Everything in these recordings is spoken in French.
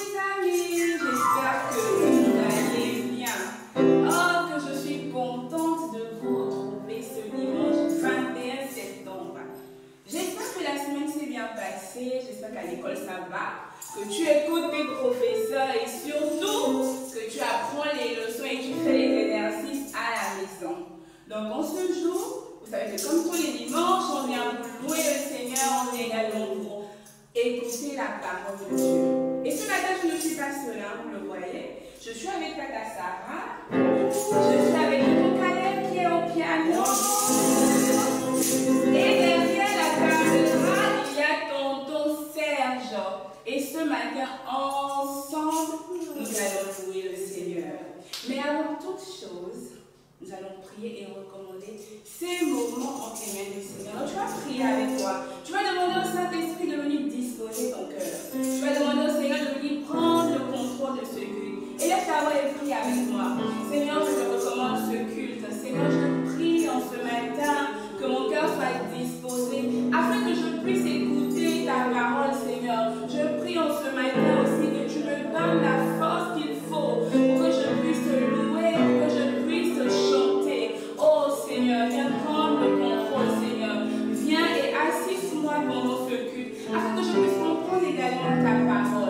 mes amis, j'espère que vous allez bien. Oh, que je suis contente de vous retrouver ce dimanche 21 septembre. J'espère que la semaine s'est bien passée, j'espère qu'à l'école ça va, que tu écoutes tes professeurs et surtout que tu apprends les leçons et tu fais les exercices à la maison. Donc en ce jour, vous savez que comme tous les dimanches, on vient pour louer le Seigneur, on vient également pour écouter la parole de Dieu. Et ce matin, je ne suis pas seule, hein, vous le voyez. Je suis avec Tata Sarah, je suis avec mon Caleb qui est au piano. Et derrière la caméra, il y a tonton Serge. Et ce matin, ensemble, nous allons louer le Seigneur. Mais avant toute chose, nous allons prier et recommander ces moments entre les mains du Seigneur. Tu vas prier avec toi. Tu vas demander au Saint-Esprit de venir disposer ton cœur. Tu vas demander au Seigneur de venir prendre le contrôle de ce culte. Et laisse ta voix et prie avec moi. Seigneur, je te recommande ce culte. Seigneur, je prie en ce matin que mon cœur soit disposé afin que je puisse écouter ta parole, Seigneur. Je prie en ce matin aussi que tu me donnes la force qu'il faut pour que je puisse te louer, pour que je puisse chanter. Oh Seigneur, viens prendre le contrôle, Seigneur. Viens et assiste-moi pendant ce culte afin que je puisse comprendre également ta parole.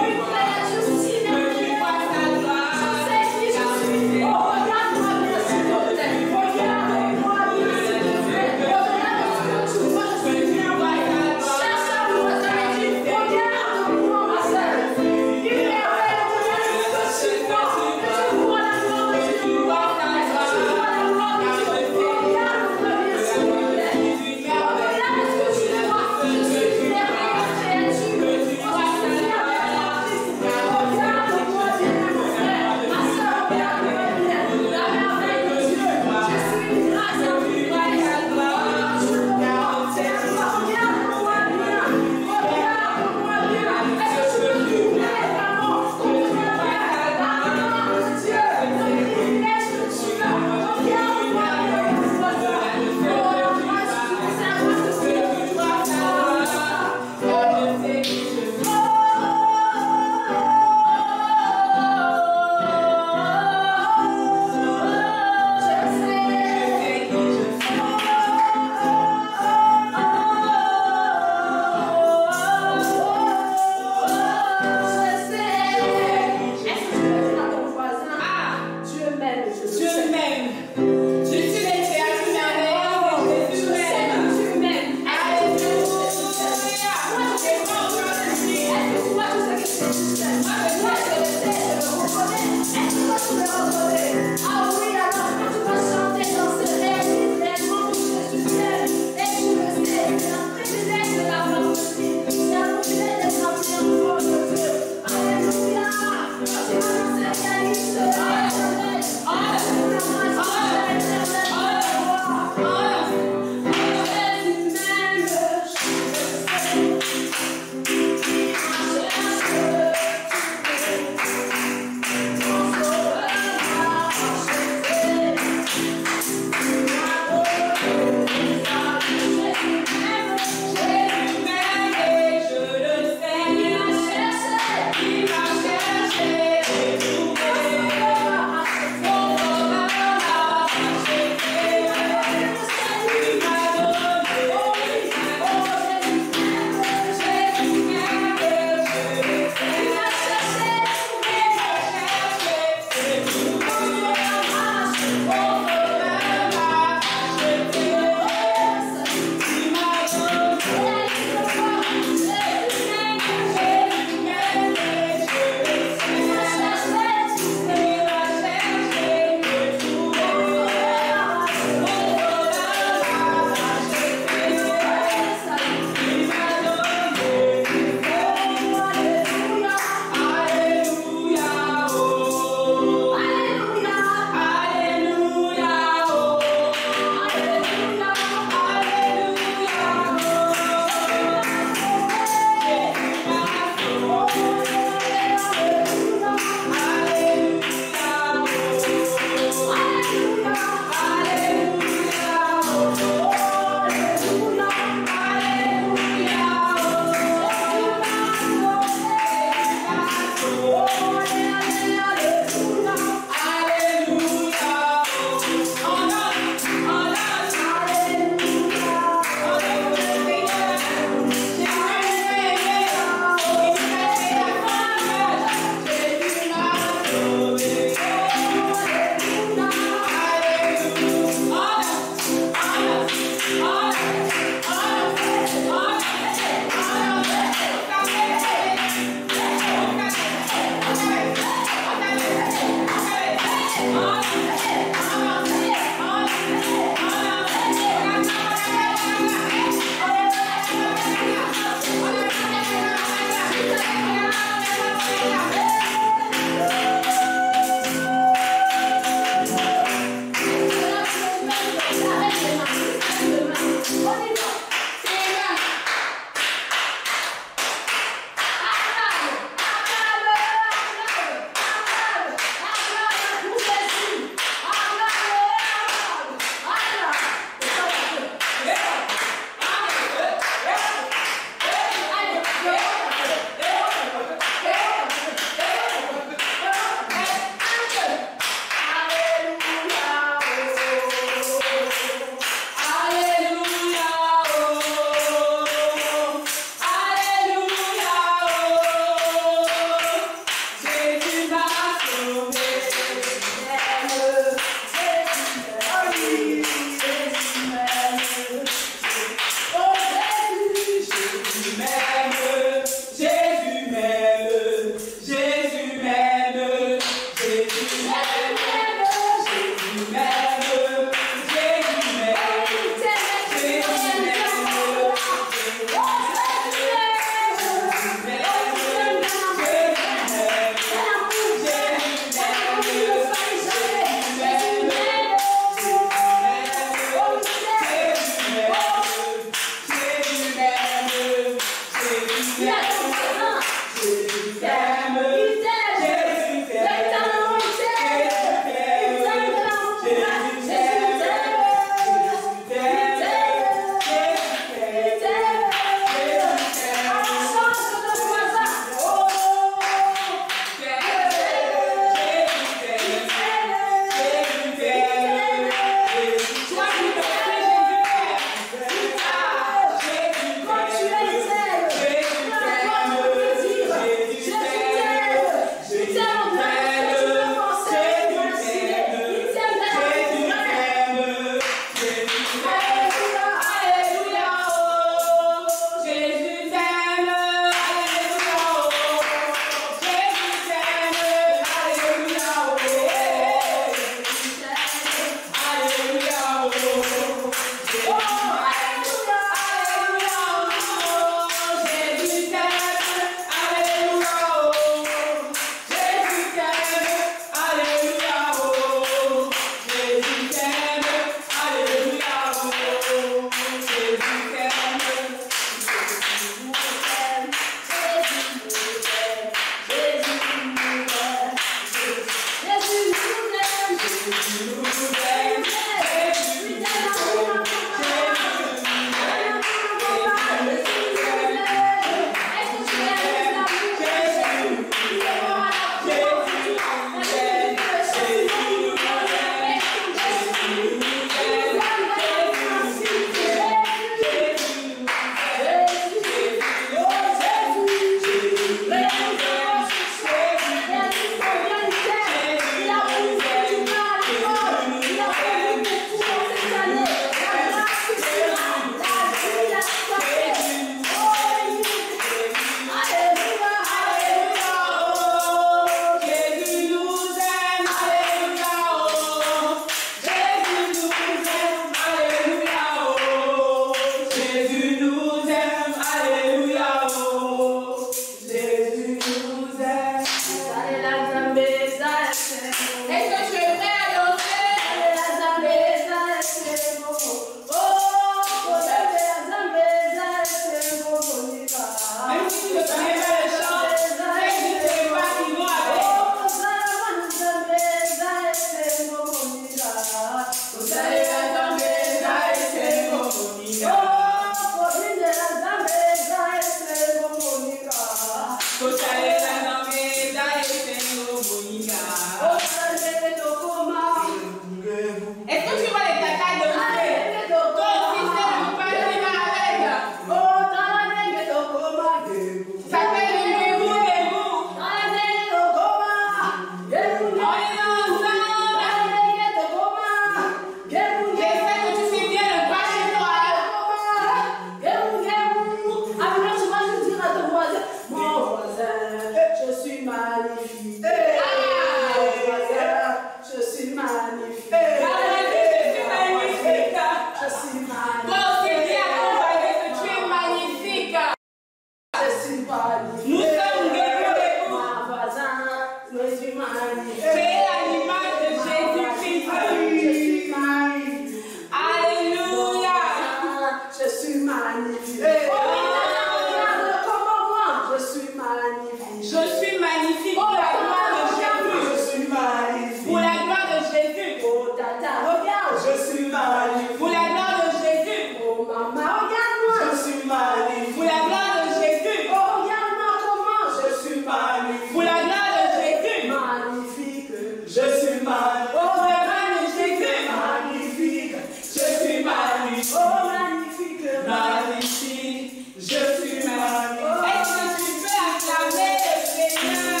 Je suis magnifique pour la gloire de Jésus. Je suis magnifique. Pour la gloire de Jésus. Oh tata, regarde. Je suis magnifique. Pour la gloire de Jésus. Oh maman, regarde-moi. Je suis magnifique. Pour la gloire de Jésus. Oh regarde-moi comment. Je suis magnifique. Pour la gloire de Jésus. Magnifique. Je suis magnifique. Oh, pour la gloire de Jésus. Magnifique. Je suis magnifique. Oh magnifique. Magnifique. Je suis magnifique. Est-ce que tu peux acclamer le Seigneur?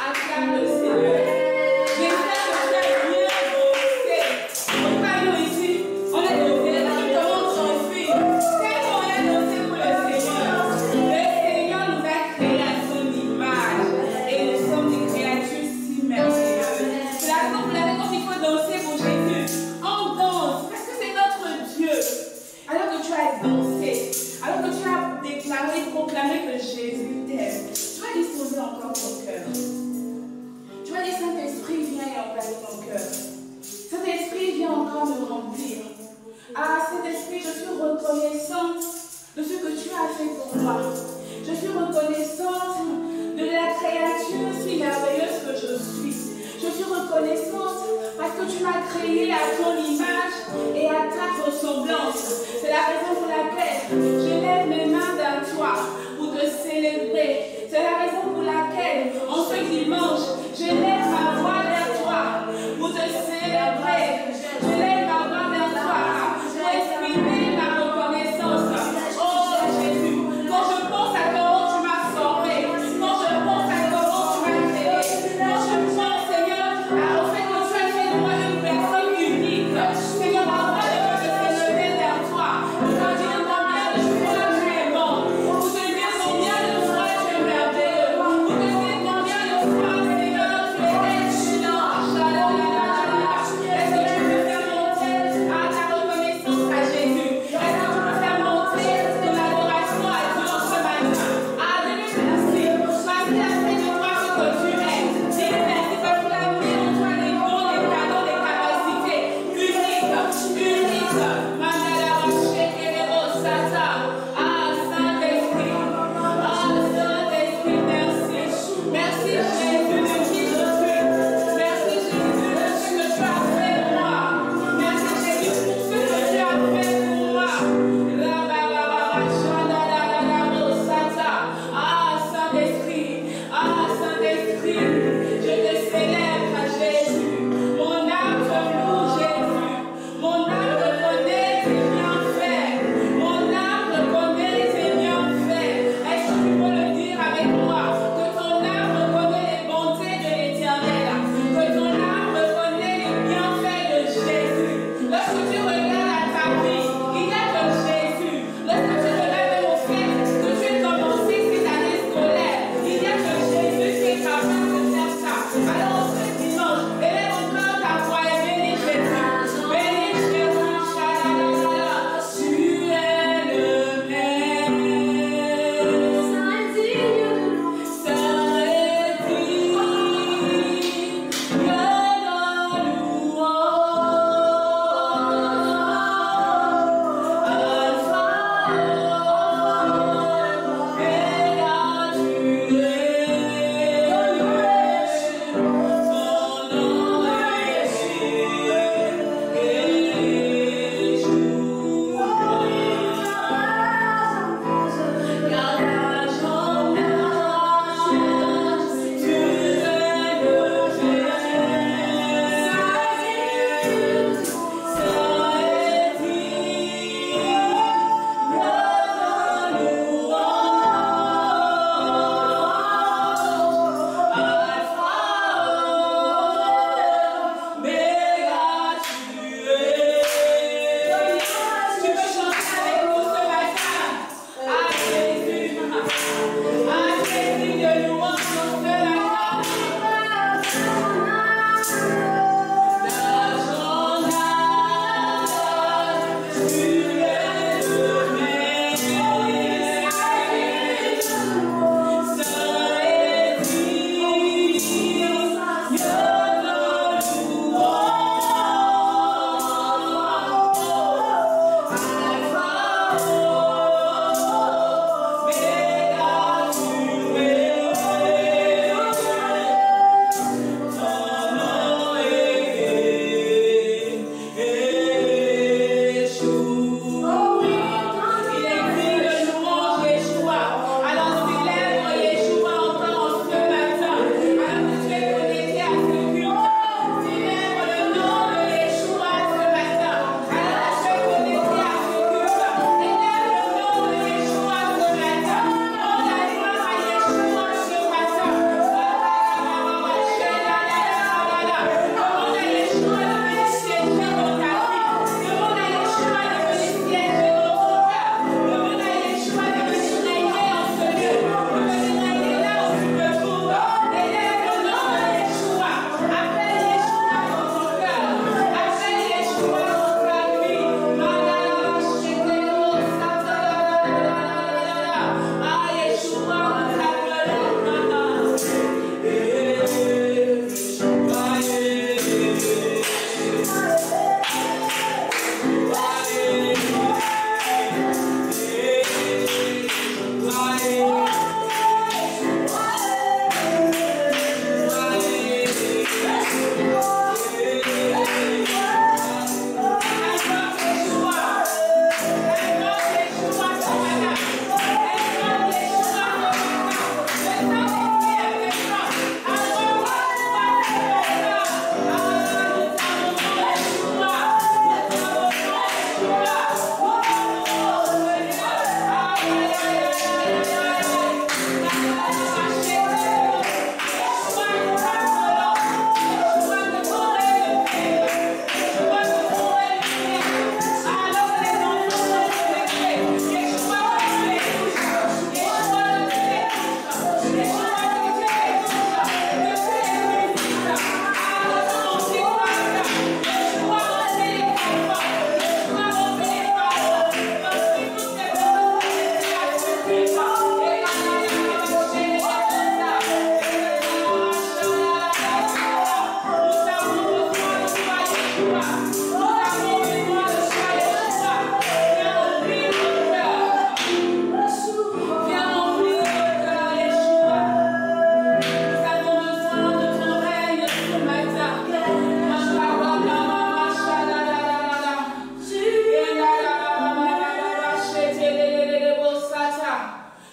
Acclame le Seigneur. J'espère que tu as bien bossé. Pourquoi nous ici, on est dansé, tout le monde s'en suit. Tellement on est dansé pour le Seigneur. Le Seigneur nous a créés à son image. Et nous sommes des créatures si merveilleuses. C'est la raison pour laquelle quand il faut danser pour Jésus, on danse. Parce que c'est notre Dieu. Alors que tu as dansé, alors que tu as déclaré, proclamé que Jésus t'aime, tu vas disposer encore ton cœur. Tu vas dire, Saint-Esprit, viens et envahir ton cœur. Saint-Esprit, viens encore me remplir. Ah, Saint-Esprit, je suis reconnaissante de ce que tu as fait pour moi. Je suis reconnaissante de la créature si merveilleuse que je suis. Je suis reconnaissante parce que tu m'as créé à ton image et à ta ressemblance. C'est la raison pour laquelle je lève mes mains vers toi pour te célébrer. C'est la raison pour laquelle, en ce dimanche, je lève ma voix vers toi pour te célébrer. Je lève ma voix vers toi pour exprimer ma reconnaissance. Oh Jésus, quand je pense à comment tu m'as formé, quand je pense à comment tu m'as créé, quand je pense, Seigneur, au fait que tu as fait de moi une personne unique, Seigneur, ma voix ne peut se lever vers toi.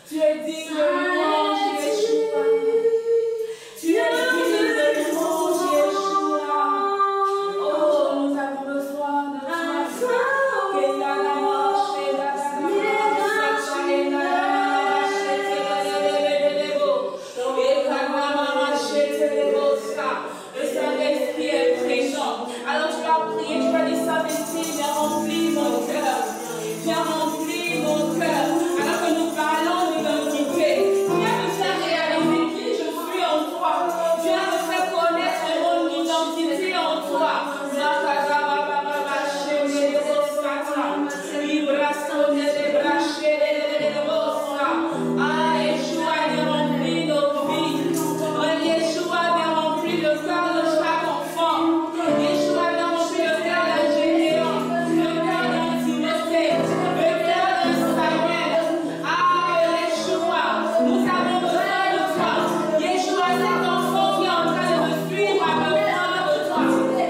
Tu es digne de louange, Yeshua. Tu es digne de louange, Yeshua. Oh, nous avons besoin de toi. Le Saint-Esprit est présent. Alors tu vas prier, tu vas dire Saint-Esprit, viens remplir mon cœur. Viens remplir mon cœur. Alors que nous parlons d'identité, viens me faire réaliser qui je suis en toi. Viens me faire connaître mon identité en toi. Ah, Yeshua, viens remplir nos vies. Oh, Yeshua, viens remplir le cœur de chaque enfant. Yeshua, viens remplir le cœur d'un Gédéon, le cœur d'un Timothée, le cœur d'un Samuel. Ah, Yeshua, nous avons besoin de toi. Yeshua, cet enfant qui est en train de me suivre a besoin de toi.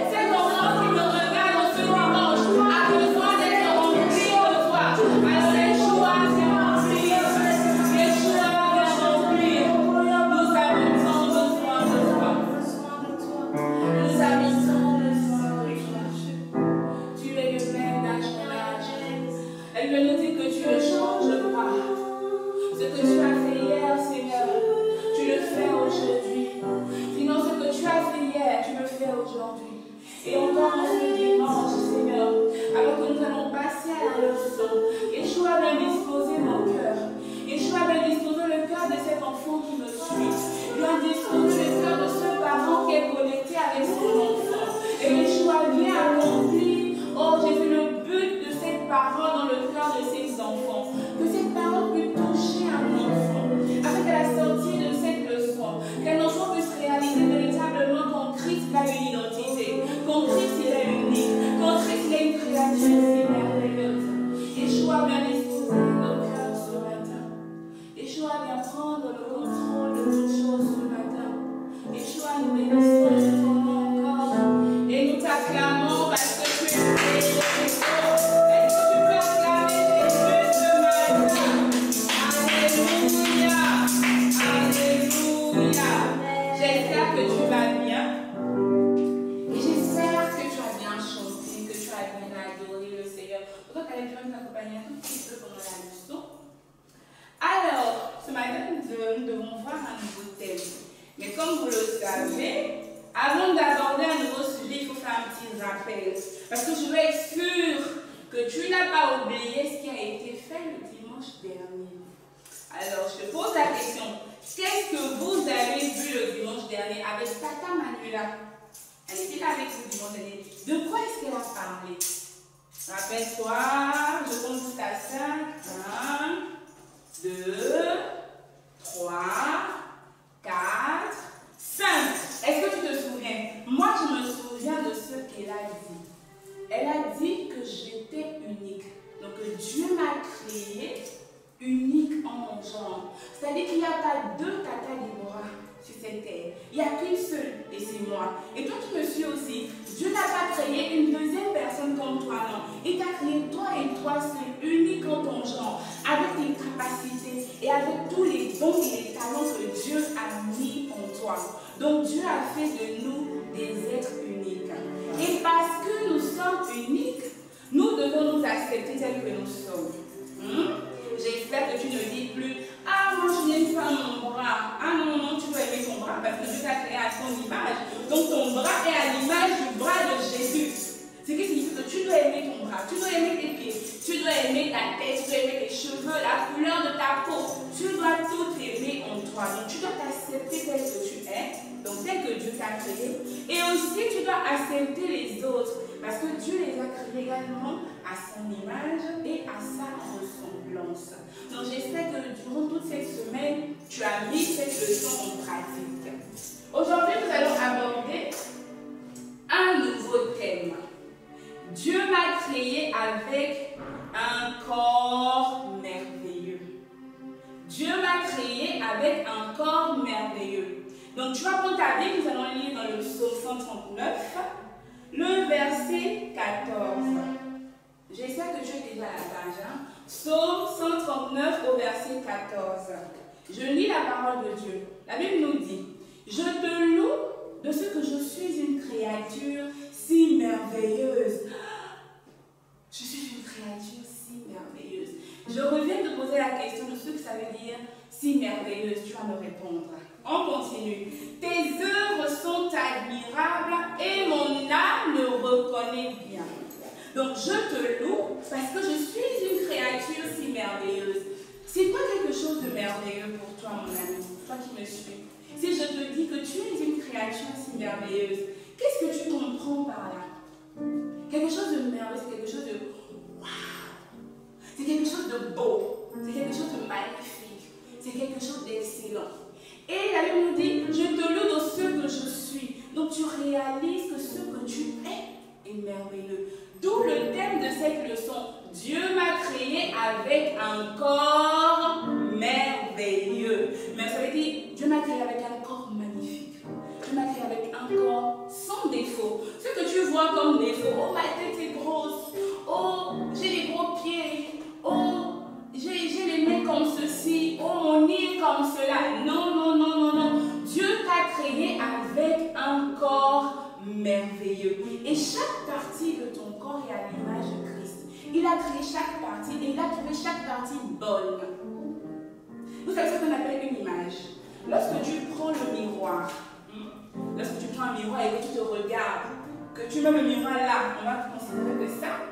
Cet enfant qui me regarde ce dimanche a besoin d'être rempli de toi. Alors, Yeshua, viens remplir. Yeshua, viens remplir. Nous avons besoin de toi. Nous avons besoin de toi. Tu es le même d'âge en âge. Elle veut nous dire que tu ne changes pas. Ce que tu as fait hier, Seigneur, tu le fais aujourd'hui. Sinon, ce que tu as fait hier, tu le fais aujourd'hui. Et encore en ce dimanche, Seigneur, alors que nous allons passer à la leçon, Yeshua vient disposer mon cœur. Yeshua vient disposer le cœur de cet enfant qui me suit. Vient disposer le cœur de ce parent qui est connecté avec son enfant. Et Yeshua vient accomplir, oh Jésus, le but de ces parents dans le cœur de ses enfants. Que ces parents puissent toucher un enfant. Afin qu'à la sortie de cette leçon, qu'un enfant puisse réaliser véritablement qu'en Christ il a une identité, qu'en Christ il est unique, qu'en Christ il est une créature si merveilleuse. Yeshua vient disposer nos cœurs ce matin. Yeshua vient prendre le contrôle de toutes choses ce matin. Yeshua, nous bénissons de ton nom encore et nous t'acclamons parce que tu es béni. Est-ce que tu peux acclamer Jésus ce matin? Alléluia, alléluia. J'espère que tu vas bien et j'espère que tu as bien chanté, que tu as bien adoré le Seigneur. Pourquoi tu allais bien t'accompagner un tout petit peu pendant la leçon? Alors, ce matin, nous devons voir un nouveau thème. Mais comme vous le savez, avant d'aborder un nouveau sujet, il faut faire un petit rappel. Parce que je veux être sûre que tu n'as pas oublié ce qui a été fait le dimanche dernier. Alors, je te pose la question. Qu'est-ce que vous avez vu le dimanche dernier avec Tata Manuela? Elle était là avec vous dimanche dernier. De quoi est-ce qu'elle a parlé? Rappelle-toi, je compte jusqu'à 5. 1, 2, 3, 4, 5. Est-ce que tu te souviens? Moi, je me souviens de ce qu'elle a dit. Elle a dit que j'étais unique. Donc, Dieu m'a créé unique en mon genre. C'est-à-dire qu'il n'y a pas deux Tata Déborah sur cette terre. Il n'y a qu'une seule, et c'est moi. Et toi, tu me suis aussi. Dieu n'a pas créé une deuxième personne comme toi, non. Il t'a créé toi et toi seul, unique en ton genre, avec tes capacités et avec tous les dons et les talents que Dieu a mis en toi. Donc, Dieu a fait de nous des êtres uniques. Et parce que nous sommes uniques, nous devons nous accepter tels que nous sommes. J'espère que tu ne dis plus « Ah, moi je n'aime pas mon bras. Ah non, non, tu dois aimer ton bras parce que Dieu t'a créé à ton image. Donc ton bras est à l'image du bras de Jésus. » Ce qui signifie que tu dois aimer ton bras, tu dois aimer tes pieds, tu dois aimer ta tête, tu dois aimer tes cheveux, la couleur de ta peau. Tu dois tout aimer en toi. Donc tu dois t'accepter tel que tu es, donc tel que Dieu t'a créé. Et aussi tu dois accepter les autres parce que Dieu les a créés également à son image et à sa ressemblance. Donc j'espère que durant toute cette semaine, tu as mis cette leçon en pratique. Aujourd'hui, nous allons aborder un nouveau thème. Dieu m'a créé avec un corps merveilleux. Dieu m'a créé avec un corps merveilleux. Donc tu vas prendre ta Bible, nous allons lire dans le psaume 139, le verset 14. J'espère que tu es déjà à la page. Psaume 139, 39 au verset 14. Je lis la parole de Dieu. La Bible nous dit, je te loue de ce que je suis une créature si merveilleuse. Je suis une créature si merveilleuse. Je reviens te poser la question de ce que ça veut dire si merveilleuse. Tu vas me répondre. On continue. Tes œuvres sont admirables et mon âme le reconnaît bien. Donc je te loue parce que je suis une créature si merveilleuse. C'est quoi quelque chose de merveilleux pour toi, mon ami, toi qui me suis? Si je te dis que tu es une créature si merveilleuse, qu'est-ce que tu comprends par là? Quelque chose de merveilleux, c'est quelque chose de waouh! C'est quelque chose de beau, c'est quelque chose de magnifique, c'est quelque chose d'excellent. Et la Bible nous dit, je te loue de ce que je suis. Donc tu réalises que ce que tu es est merveilleux. D'où le thème de cette leçon. Dieu m'a créé avec un corps merveilleux. Mais ça veut dire, Dieu m'a créé avec un corps magnifique. Dieu m'a créé avec un corps sans défaut. Ce que tu vois comme défaut, oh ma tête est grosse, oh j'ai les gros pieds, oh j'ai les mains comme ceci, oh mon nez est comme cela. Non, non, non, non, non. Dieu t'a créé avec un corps merveilleux. Et chaque partie de ton corps est à l'image de Christ. Il a créé chaque partie et il a trouvé chaque partie bonne. Vous savez ce qu'on appelle une image. Lorsque tu prends le miroir, lorsque tu prends un miroir et que tu te regardes, que tu mets le miroir là, on va considérer que ça,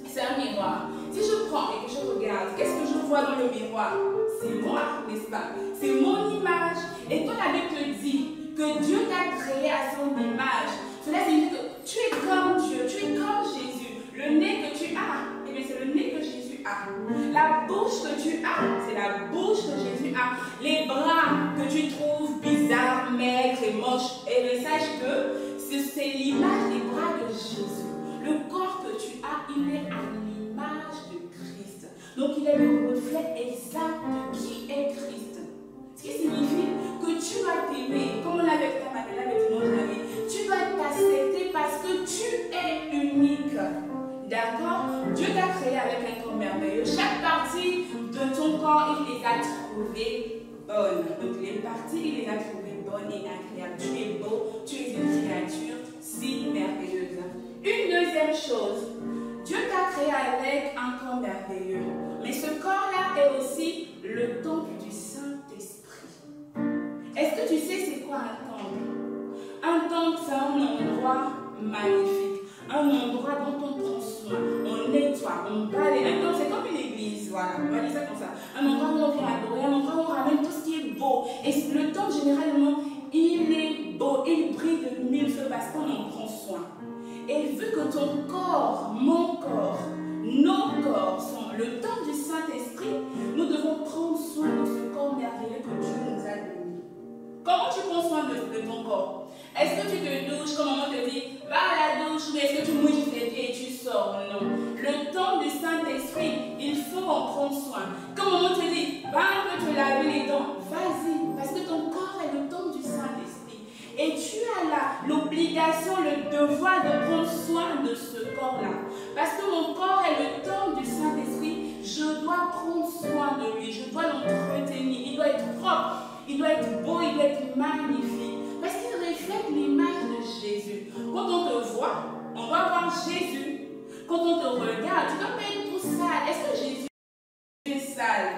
c'est un miroir. Si je prends et que je regarde, qu'est-ce que je vois dans le miroir? C'est moi, n'est-ce pas? C'est mon image. Et quand la Bible te dit que Dieu t'a créé à son image, cela signifie que tu es comme Dieu, tu es comme Jésus. Le nez que tu as, eh bien c'est le nez que Jésus a. La bouche que tu as, c'est la bouche que Jésus a. Les bras que tu trouves bizarres, maigres et moches, et bien sache que c'est l'image des bras de Jésus. Le corps que tu as, il est à l'image de Christ. Donc il est le reflet exact de qui est Christ. Ce qui signifie que tu dois t'aimer, comme on l'a avec ta Manuela, avec mon ami. Tu dois t'accepter parce que tu es unique. D'accord? Dieu t'a créé avec un corps merveilleux. Chaque partie de ton corps, il les a trouvées bonnes. Donc les parties, il les a trouvées bonnes et agréables. Tu es beau, tu es une créature si merveilleuse. Une deuxième chose, Dieu t'a créé avec un corps merveilleux. Mais ce corps-là est aussi le temple du Saint-Esprit. Est-ce que tu sais c'est quoi un temple? Un temple, c'est un endroit magnifique. Un endroit dont on prend soin, on nettoie, on balaye. Un temple, c'est comme une église, voilà, on va dire ça comme ça. Un endroit où on vient adorer, un endroit où on ramène tout ce qui est beau. Et le temple, généralement, il est beau, il brille de mille feux parce qu'on en prend soin. Et vu que ton corps, mon corps, nos corps sont le temple du Saint-Esprit, nous devons prendre soin de ce corps merveilleux que Dieu nous a donné. Comment tu prends soin de ton corps? Est-ce que tu te douches, comme maman te dit, va à la douche, mais est-ce que tu mouilles tes pieds et tu sors? Non. Le temple du Saint-Esprit, il faut en prendre soin. Comme maman te dit, va un peu te laver les dents, vas-y, parce que ton corps est le temple du Saint-Esprit. Et tu as l'obligation, le devoir de prendre soin de ce corps-là. Parce que mon corps est le temple du Saint-Esprit, je dois prendre soin de lui, je dois l'entretenir, il doit être propre, il doit être beau, il doit être magnifique. Parce qu'il reflète l'image de Jésus. Quand on te voit, on va voir Jésus. Quand on te regarde, tu dois pas être tout sale. Est-ce que Jésus est sale?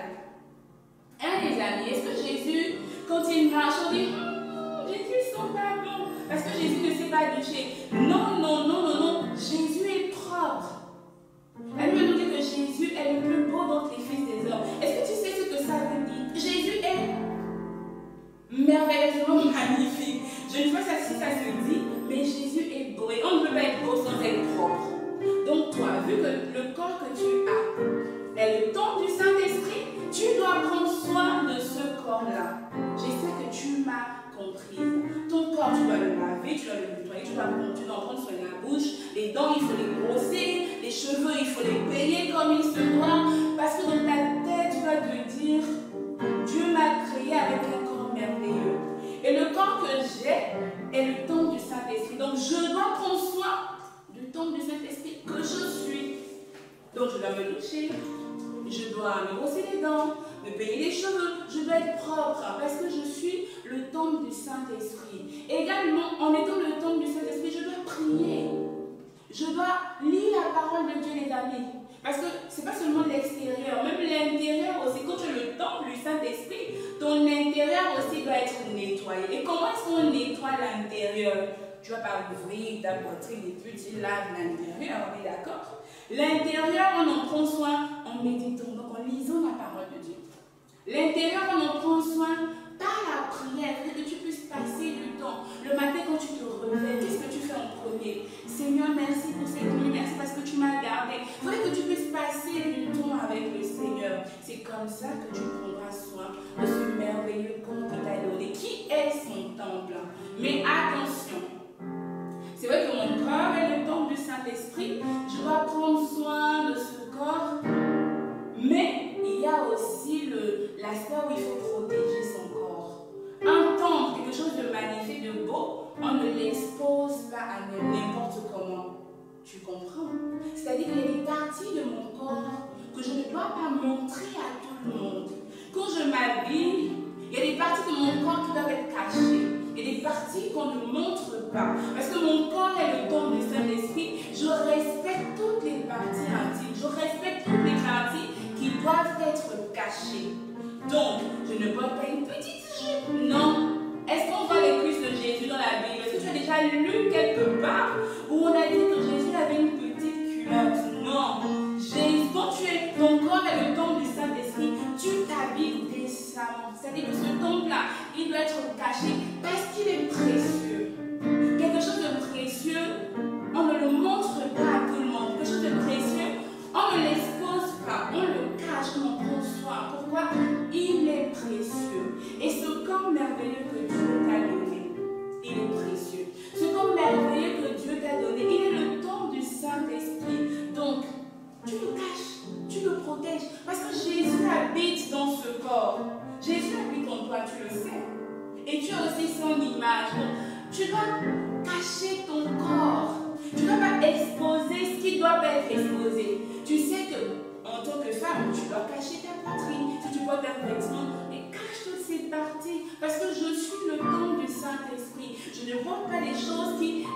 Hein, les amis, est-ce que Jésus, quand il marche, on dit Jésus sent pas bon parce que Jésus ne sait pas doucher. Non, non, non, non, non. Jésus est propre. La Bible nous dit que Jésus est le plus beau d'entre les fils des hommes. Est-ce que tu sais ce que ça veut dire? Jésus est merveilleusement magnifique. Je ne sais pas si ça se dit, mais Jésus est beau. Et on ne peut pas être beau sans être propre. Donc toi, vu que le corps que tu as est le temple du Saint-Esprit, tu dois prendre soin de ce corps-là. J'espère que tu m'as compris. Ton corps, tu dois le laver, tu dois le nettoyer, tu dois prendre soin de la bouche. Les dents, il faut les brosser. Les cheveux, il faut les peigner comme il se doit. Parce que dans ta tête, tu vas te dire, Dieu m'a créé avec un corps merveilleux. Et le corps que j'ai est le temple du Saint-Esprit. Donc je dois prendre soin du temple du Saint-Esprit que je suis. Donc je dois me doucher, je dois dois me brosser les dents, me peigner les cheveux, je dois être propre parce que je suis le temple du Saint-Esprit. Également, en étant le temple du Saint-Esprit, je dois prier. Je dois lire la parole de Dieu, les amis. Parce que ce n'est pas seulement l'extérieur, même l'intérieur aussi. Quand tu es le temple du Saint-Esprit, ton intérieur aussi doit être nettoyé. Et comment est-ce qu'on nettoie l'intérieur? Tu ne vas pas ouvrir ta poitrine et puis tu laves l'intérieur, on est d'accord? L'intérieur, on en prend soin en méditant, donc en lisant la parole de Dieu. L'intérieur, on en prend soin par la prière, que tu puisses passer du temps. Le matin, quand tu te réveilles, qu'est-ce que tu fais en premier? Seigneur, merci pour cette nuit, merci parce que tu m'as gardé. Il faudrait que tu puisses passer du temps avec le Seigneur. C'est comme ça que tu prendras soin de ce merveilleux corps que tu as donné, qui est son temple. Mais attention, c'est vrai que mon corps est le temple du Saint-Esprit, je dois prendre soin de ce corps, mais il y a aussi l'aspect où il faut protéger son corps. Un temple, quelque chose de magnifique, de beau, on ne l'expose pas à n'importe comment. Tu comprends? C'est-à-dire qu'il y a des parties de mon corps que je ne dois pas montrer à tout le monde. Quand je m'habille, il y a des parties de mon corps qui doivent être cachées. Il y a des parties qu'on ne montre pas. Parce que mon corps est le temple du Saint-Esprit. Je respecte toutes les parties intimes. Je respecte toutes les parties qui doivent être cachées. Donc, je ne porte pas une petite jupe. Non. Est-ce qu'on voit les cuisses de Jésus dans la Bible? Est-ce que tu as déjà lu quelque part où on a dit que Jésus avait une petite culotte? Non. Jésus, quand ton corps est le temple du Saint-Esprit, tu t'habilles décemment. C'est-à-dire que ce temple-là, il doit être caché parce qu'il est précieux. Quelque chose de précieux, on ne le montre pas à tout le monde. Quelque chose de précieux, on ne l'expose pas, on le cache, on en prend soin. Pourquoi? Il est précieux. Et ce corps merveilleux que Dieu t'a donné, il est précieux. Ce corps merveilleux que Dieu t'a donné, il est le temple du Saint-Esprit. Donc, tu le caches, tu le protèges. Parce que Jésus habite dans ce corps. Jésus habite en toi, tu le sais. Et tu as aussi son image. Donc, tu dois cacher ton corps. Tu ne dois pas exposer ce qui doit pas être exposé. Tu sais que en tant que femme, tu dois cacher ta poitrine. Si tu portes un vêtement, mais cache toutes ces parties. Parce que je suis le temple du Saint-Esprit. Je ne vois pas les choses qui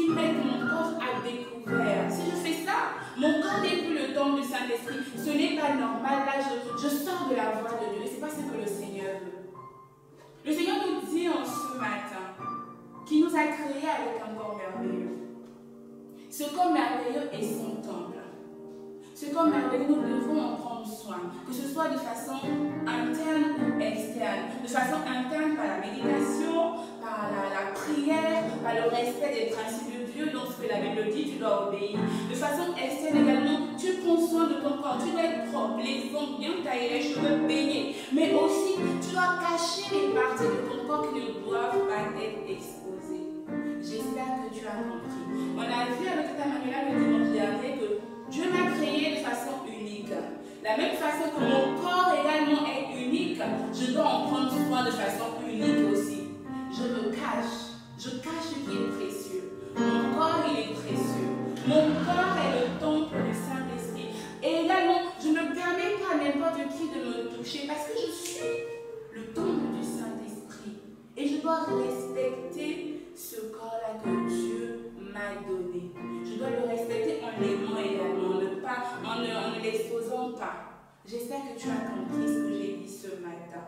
mettent mon corps à découvert. Si je fais ça, mon corps n'est plus le temple du Saint-Esprit. Ce n'est pas normal. Là, je sors de la voie de Dieu. Et ce n'est pas ce que le Seigneur veut. Le Seigneur nous dit en ce matin qu'il nous a créés avec un corps merveilleux. Ce corps merveilleux est son temple. Ce corps merveilleux, nous devons en prendre soin, que ce soit de façon interne ou externe. De façon interne par la méditation, par la prière, par le respect des principes de Dieu, donc ce que la Bible dit, tu dois obéir. De façon externe également, tu prends soin de ton corps, tu dois être propre, les ongles bien taillés, les cheveux peignés, mais aussi tu dois cacher les parties de ton corps qui ne doivent pas être exposées. J'espère que tu as compris. On a vu avec Tata Manuela le dimanche dernier que Dieu m'a créé de façon unique. La même façon que mon corps également est unique, je dois en prendre soin de façon unique aussi. Je me cache. Je cache ce qui est précieux. Mon corps, il est précieux. Mon corps est le temple du Saint-Esprit. Et également, je ne permets pas à n'importe qui de me toucher parce que je suis le temple du Saint-Esprit. Et je dois respecter ce corps-là que Dieu m'a donné. Je dois le respecter en l'aimant également, en ne l'exposant pas. J'espère que tu as compris ce que j'ai dit ce matin.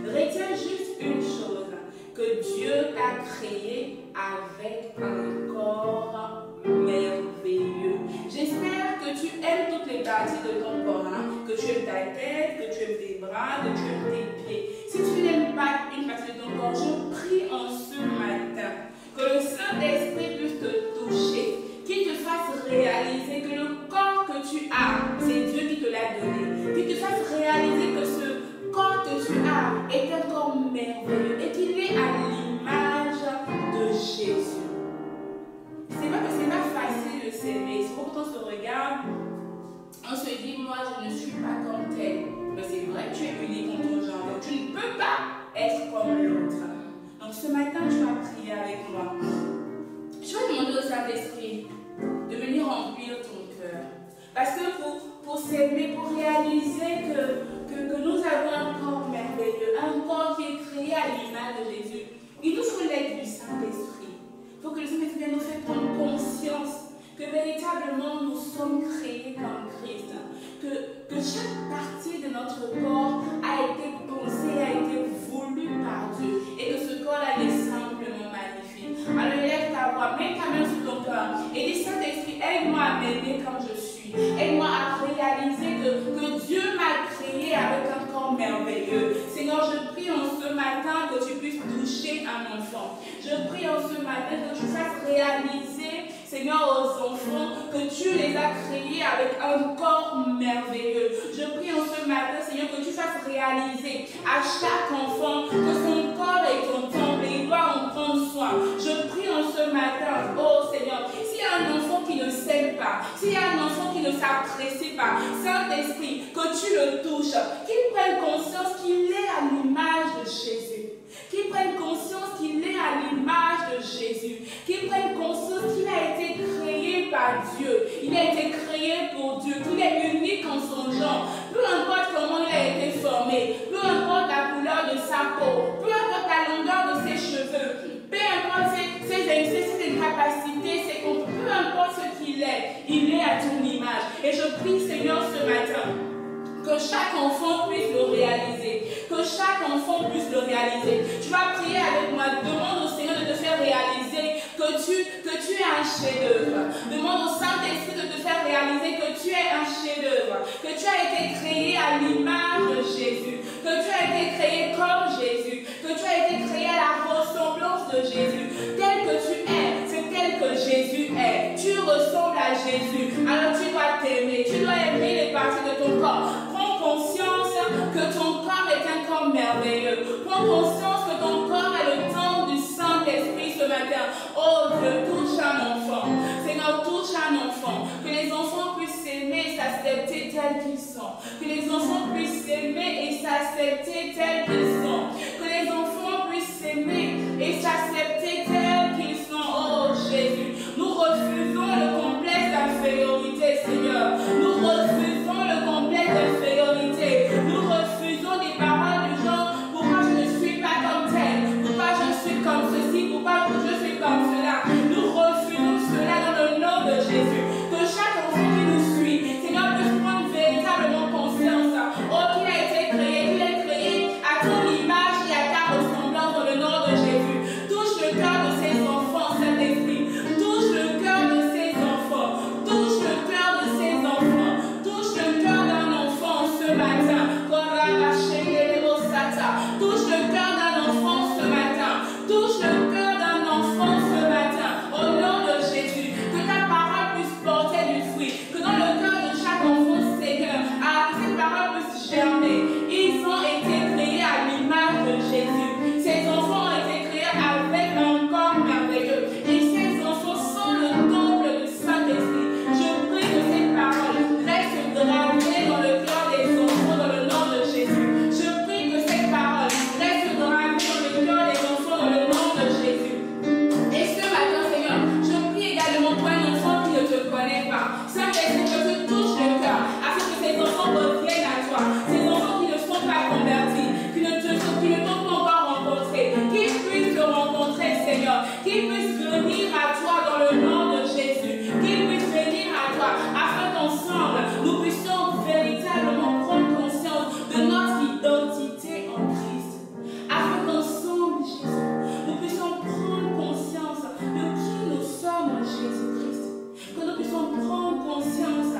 Retiens juste une chose, que Dieu t'a créé avec un corps merveilleux. J'espère que tu aimes toutes les parties de ton corps, que tu aimes ta tête, que tu aimes tes bras, que tu aimes tes pieds. Si tu n'aimes pas une partie de ton corps, je prie en ce matin que le Saint-Esprit puisse te toucher, qu'il te fasse réaliser que le corps que tu as, c'est Dieu qui te l'a donné, qu'il te fasse réaliser que ce corps que tu as est un corps merveilleux et qu'il est à l'image de Jésus. C'est vrai que ce n'est pas facile de s'aimer. C'est pour qu'on se regarde, on se dit, moi je ne suis pas comme tel. que tu fasses réaliser, Seigneur, aux enfants que tu les as créés avec un corps merveilleux. Je prie en ce matin, Seigneur, que tu fasses réaliser à chaque enfant que son corps est ton temple et il doit en prendre soin. Je prie en ce matin, oh Seigneur, s'il y a un enfant qui ne s'aime pas, s'il y a un enfant qui ne s'apprécie pas, Saint-Esprit, que tu le touches, qu'il prenne conscience qu'il est à l'image de Jésus. Qu'il prenne conscience qu'il est à l'image de Jésus. Qu'il prenne conscience qu'il a été créé par Dieu. Il a été créé pour Dieu. Qu'il est unique en son genre. Peu importe comment il a été formé. Peu importe la couleur de sa peau. Peu importe la longueur de ses cheveux. Peu importe ses incapacités, peu importe ce qu'il est. Il est à ton image. Et je prie, Seigneur, ce matin, que chaque enfant puisse le réaliser. Que chaque enfant puisse le réaliser. Tu vas prier avec moi. Demande au Seigneur de te faire réaliser que tu es un chef-d'œuvre. Demande au Saint-Esprit de te faire réaliser que tu es un chef-d'œuvre. Que tu as été créé à l'image de Jésus. Que tu as été créé comme Jésus. Que tu as été créé à la ressemblance de Jésus. Tel que tu es, c'est tel que Jésus est. Tu ressembles à Jésus. Alors tu dois t'aimer. Tu dois aimer les parties de ton corps. Prends conscience que ton corps est un corps merveilleux. Prends conscience que ton corps est le temple du Saint-Esprit ce matin. Oh Dieu, touche un enfant. Seigneur, touche un enfant. Que les enfants puissent s'aimer et s'accepter tels qu'ils sont. Que les enfants puissent s'aimer et s'accepter tels qu'ils sont. Que les enfants puissent s'aimer et s'accepter tels qu'ils sont. Oh Jésus, nous refusons le complexe d'infériorité, Seigneur. Nous refusons le complexe d'infériorité. Nous refusons des paroles du genre pourquoi je ne suis pas comme tel, pourquoi je suis comme ceci, pourquoi je suis comme cela. Nous refusons cela dans le nom de Jésus. Que chaque enfant qui nous suit, Seigneur, puisse prendre véritablement conscience. Oh, qu'il a été créé, qu'il est créé à ton image et à ta ressemblance dans le nom de Jésus. Touche le cœur de ces enfants, Saint-Esprit. Touche le cœur de ces enfants. Touche le cœur de ces enfants. Touche le cœur d'un enfant ce matin. Touche le cœur d'un enfant ce matin. Touche le cœur d'un enfant ce matin. Au nom de Jésus. Que ta parole puisse porter du fruit. Que dans le cœur de chaque enfant, Seigneur, que cette parole puisse germer. Ils ont été créés à l'image de Jésus. Ces enfants ont été créés avec un corps merveilleux. Et ces enfants sont le temple du Saint-Esprit. Je prie que ces paroles restent gravées dans le cœur des enfants dans le nom de Jésus. Je prie que ces paroles restent gravées dans le cœur des enfants dans le nom de Jésus. Et ce matin, Seigneur, je prie également pour un enfant qui ne te connaît pas. Saint-Esprit, que tu touches le cœur afin que ces enfants reviennent à toi. Ces enfants qui ne sont pas convertis, qui ne t'ont pas encore rencontré, qu'ils puissent te rencontrer, Seigneur, qu'ils puissent venir à toi dans le nom de Jésus, qu'ils puissent venir à toi afin qu'ensemble nous puissions véritablement prendre conscience de notre identité en Christ. Afin qu'ensemble, Jésus, nous puissions prendre conscience de qui nous sommes en Jésus-Christ. Que nous puissions prendre conscience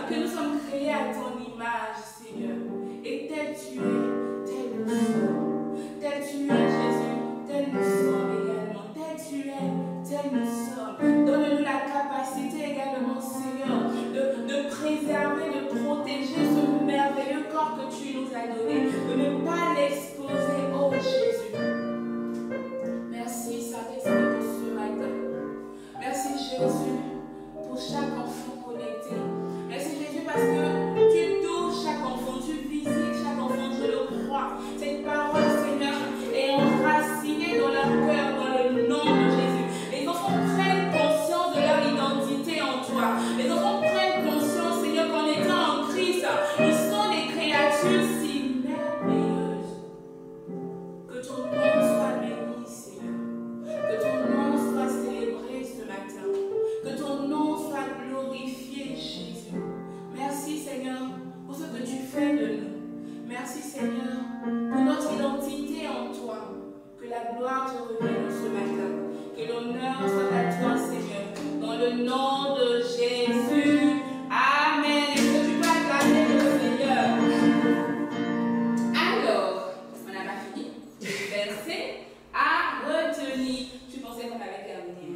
que nous sommes créés à ton image, Seigneur. Et tel tu es, tel nous sommes. Tel tu es, Jésus, tel nous sommes également. Tel tu es, tel nous sommes. Donne-nous la capacité également, Seigneur, de préserver, de protéger ce merveilleux corps que tu nous as donné. De ne pas l'exposer, oh Jésus. Merci, Saint-Esprit, pour ce matin. Merci, Jésus, pour chaque enfant connecté. Merci, Jésus, parce que tu touches chaque enfant, tu visites chaque enfant, je le crois. Cette parole, Seigneur, est enracinée dans leur cœur, dans le nom de Jésus. Les enfants prennent conscience de leur identité en toi. Les enfants prennent conscience, Seigneur, qu'en étant en Christ, ils sont des créatures si merveilleuses. Que ton nom soit béni, Seigneur. Que ton nom soit célébré ce matin. Que ton nom soit glorifié, Jésus. Merci, Seigneur, pour ce que tu fais de nous. Merci, Seigneur, pour notre identité en toi. Que la gloire te revienne ce matin. Que l'honneur soit à toi, Seigneur. Dans le nom de Jésus. Amen. Est-ce que tu peux acclamer le Seigneur? Alors, on n'a pas fini. Verset à retenir. Tu pensais qu'on avait terminé.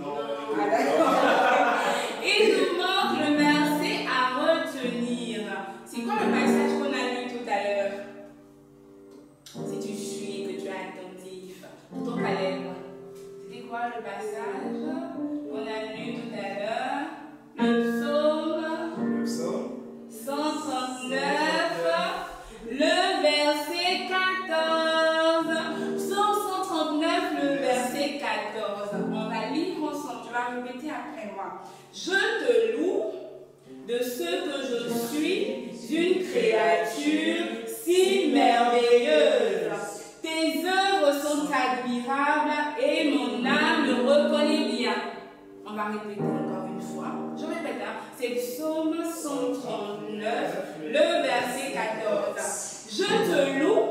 moi. Je te loue de ce que je suis, une créature si merveilleuse. Tes œuvres sont admirables et mon âme le reconnaît bien. On va répéter encore une fois. Je répète, c'est Psaume 139, le verset 14. Je te loue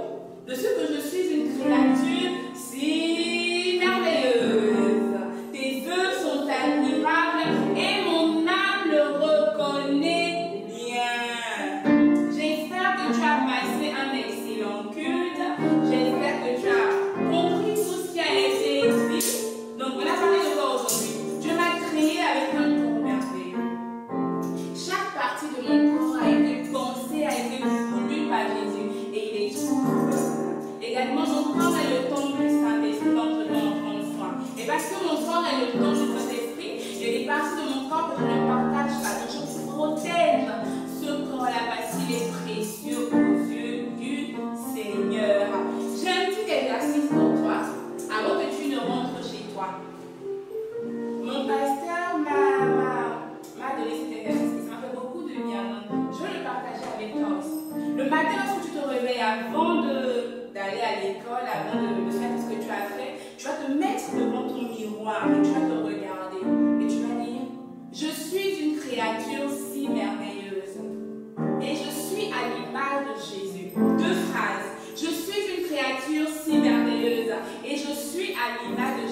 de ce que je suis une créature si merveilleuse. Tes œuvres sont admirables et mon âme le reconnaît bien. J'espère que tu as passé un excellent culte. J'espère que tu as compris tout ce qui a été écrit. Donc, on a parlé de quoi aujourd'hui? Dieu m'a créé avec un corps merveilleux. Chaque partie de mon corps a été pensée, a été voulue par Jésus. Et il est tout bon. Également, mon corps est le temple du Saint-Esprit dont je dois en prendre soin. Et parce que mon corps est le temple du Saint-Esprit, il y a des parties de mon corps que je ne partage pas. Donc, je protège ce corps-là parce qu'il est précieux aux yeux du Seigneur. J'ai un petit exercice pour toi avant que tu ne rentres chez toi. Mon pasteur m'a donné cet exercice. Ça m'a fait beaucoup de bien. Je vais le partager avec toi aussi. Le matin, lorsque tu te réveilles, avant d'aller à l'école, avant de faire ce que tu as fait, tu vas te mettre devant ton miroir et tu vas te regarder. Et tu vas dire, je suis une créature si merveilleuse. Et je suis à l'image de Jésus. Deux phrases. Je suis une créature si merveilleuse. Et je suis à l'image de